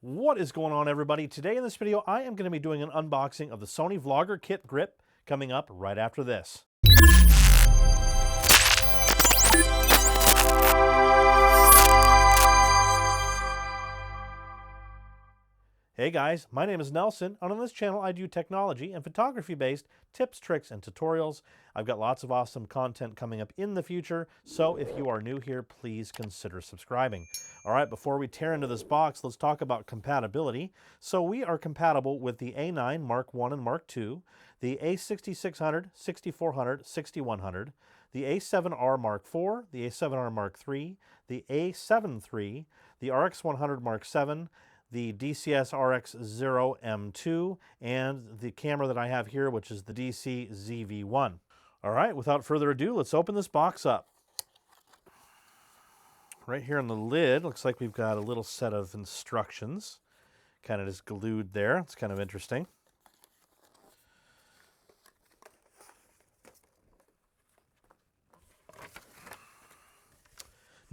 What is going on, everybody? Today in this video, I am going to be doing an unboxing of the Sony Vlogger Kit grip coming up right after this. Hey guys, my name is Nelson, and on this channel I do technology and photography-based tips, tricks, and tutorials. I've got lots of awesome content coming up in the future, so if you are new here, please consider subscribing. All right, before we tear into this box, let's talk about compatibility. So we are compatible with the A9 Mark I and Mark II, the A6600, 6400, 6100, the A7R Mark IV, the A7R Mark III, the A7 III, the RX100 Mark VII, the DCS RX0M2, and the camera that I have here, which is the DC ZV-1. All right, without further ado, let's open this box up. Right here on the lid, looks like we've got a little set of instructions, kind of just glued there. It's kind of interesting.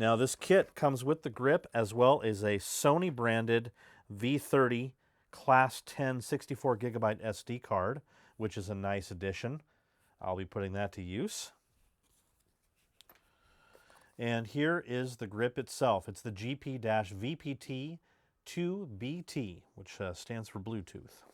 Now this kit comes with the grip as well as a Sony branded V30 Class 10 64 gigabyte SD card, which is a nice addition. I'll be putting that to use. And here is the grip itself. It's the GP-VPT28T, which stands for Bluetooth.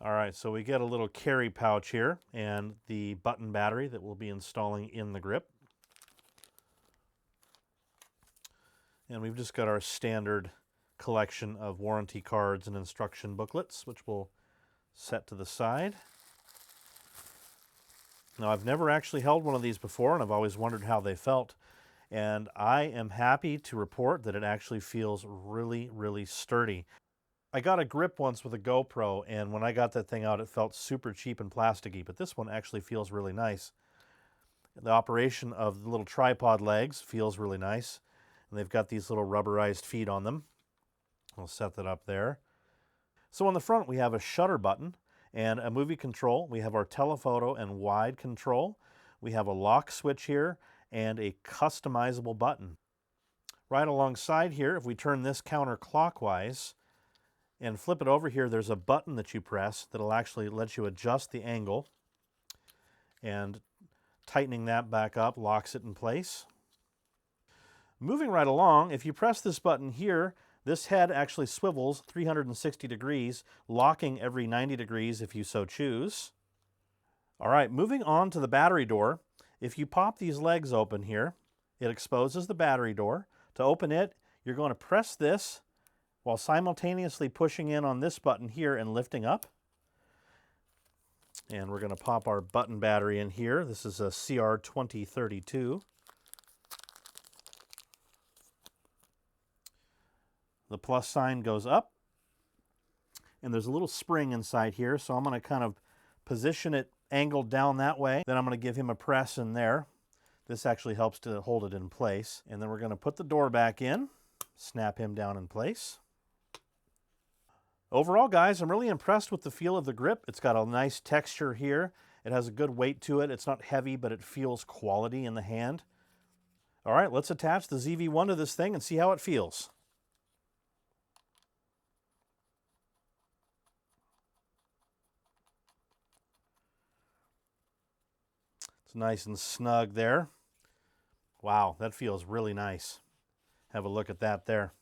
All right, so we get a little carry pouch here and the button battery that we'll be installing in the grip. And we've just got our standard collection of warranty cards and instruction booklets, which we'll set to the side. Now, I've never actually held one of these before, and I've always wondered how they felt. And I am happy to report that it actually feels really, really sturdy. I got a grip once with a GoPro, and when I got that thing out, it felt super cheap and plasticky, but this one actually feels really nice. The operation of the little tripod legs feels really nice, and they've got these little rubberized feet on them. I'll set that up there. So on the front, we have a shutter button and a movie control. We have our telephoto and wide control. We have a lock switch here and a customizable button. Right alongside here, if we turn this counterclockwise, and flip it over here, there's a button that you press that'll actually let you adjust the angle, and tightening that back up locks it in place. Moving right along, if you press this button here, this head actually swivels 360 degrees, locking every 90 degrees if you so choose. All right, moving on to the battery door. If you pop these legs open here, it exposes the battery door. To open it, you're going to press this while simultaneously pushing in on this button here and lifting up. And we're going to pop our button battery in here. This is a CR2032. The plus sign goes up, and there's a little spring inside here, so I'm going to kind of position it angled down that way. Then I'm going to give him a press in there. This actually helps to hold it in place. And then we're going to put the door back in, snap him down in place. Overall, guys, I'm really impressed with the feel of the grip. It's got a nice texture here. It has a good weight to it. It's not heavy, but it feels quality in the hand. All right, let's attach the ZV-1 to this thing and see how it feels. It's nice and snug there. Wow, that feels really nice. Have a look at that there.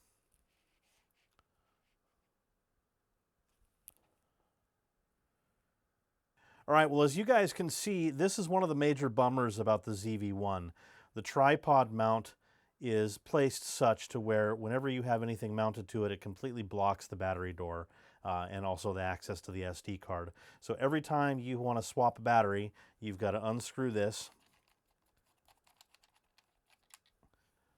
All right, well, as you guys can see, this is one of the major bummers about the ZV-1. The tripod mount is placed such to where whenever you have anything mounted to it, it completely blocks the battery door and also the access to the SD card. So every time you want to swap a battery, you've got to unscrew this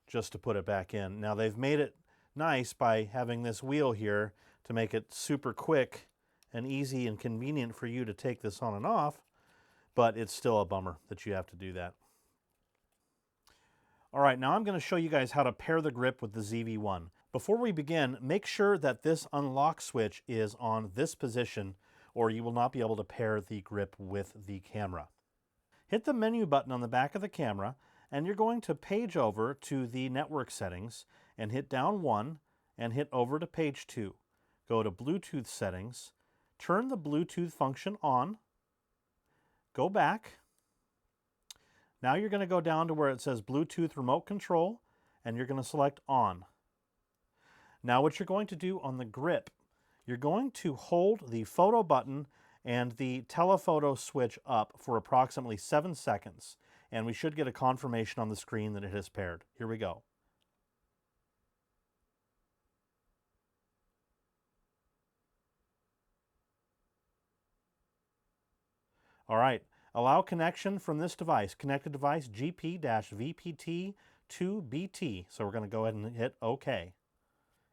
just to put it back in. Now, they've made it nice by having this wheel here to make it super quick and easy and convenient for you to take this on and off, but it's still a bummer that you have to do that. All right, now I'm going to show you guys how to pair the grip with the ZV-1. Before we begin, make sure that this unlock switch is on this position or you will not be able to pair the grip with the camera. Hit the menu button on the back of the camera and you're going to page over to the network settings and hit down 1 and hit over to page 2. Go to Bluetooth settings, turn the Bluetooth function on, go back. Now you're going to go down to where it says Bluetooth remote control and you're going to select on. Now what you're going to do on the grip, you're going to hold the photo button and the telephoto switch up for approximately 7 seconds, and we should get a confirmation on the screen that it has paired. Here we go. All right, allow connection from this device. Connected device GP-VPT28T. So we're going to go ahead and hit OK.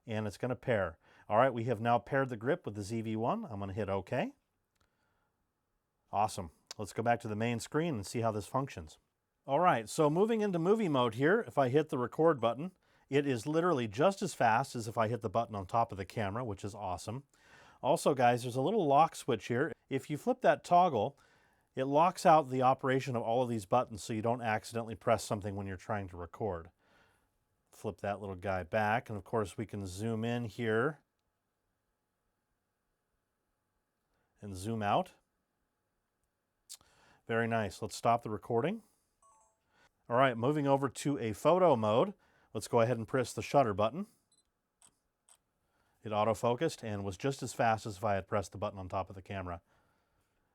And it's going to pair. All right, we have now paired the grip with the ZV-1. I'm going to hit OK. Awesome. Let's go back to the main screen and see how this functions. All right, so moving into movie mode here, if I hit the record button, it is literally just as fast as if I hit the button on top of the camera, which is awesome. Also, guys, there's a little lock switch here. If you flip that toggle, it locks out the operation of all of these buttons so you don't accidentally press something when you're trying to record. Flip that little guy back, and of course we can zoom in here and zoom out. Very nice. Let's stop the recording. All right, moving over to a photo mode. Let's go ahead and press the shutter button. It autofocused and was just as fast as if I had pressed the button on top of the camera.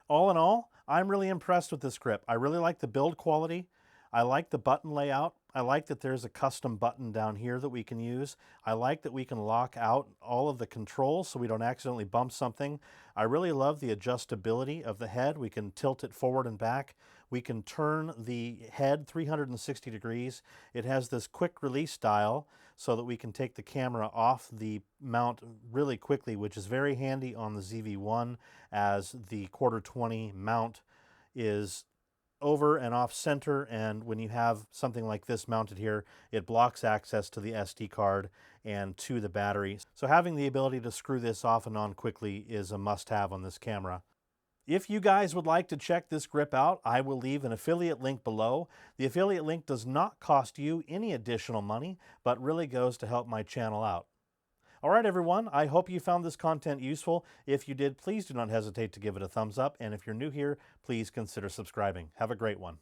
All in all, I'm really impressed with this grip. I really like the build quality. I like the button layout. I like that there's a custom button down here that we can use. I like that we can lock out all of the controls so we don't accidentally bump something. I really love the adjustability of the head. We can tilt it forward and back. We can turn the head 360 degrees. It has this quick release dial so that we can take the camera off the mount really quickly, which is very handy on the ZV-1 as the 1/4-20 mount is over and off center, and when you have something like this mounted here, it blocks access to the SD card and to the battery. So having the ability to screw this off and on quickly is a must-have on this camera. If you guys would like to check this grip out, I will leave an affiliate link below. The affiliate link does not cost you any additional money, but really goes to help my channel out. All right, everyone, I hope you found this content useful. If you did, please do not hesitate to give it a thumbs up. And if you're new here, please consider subscribing. Have a great one.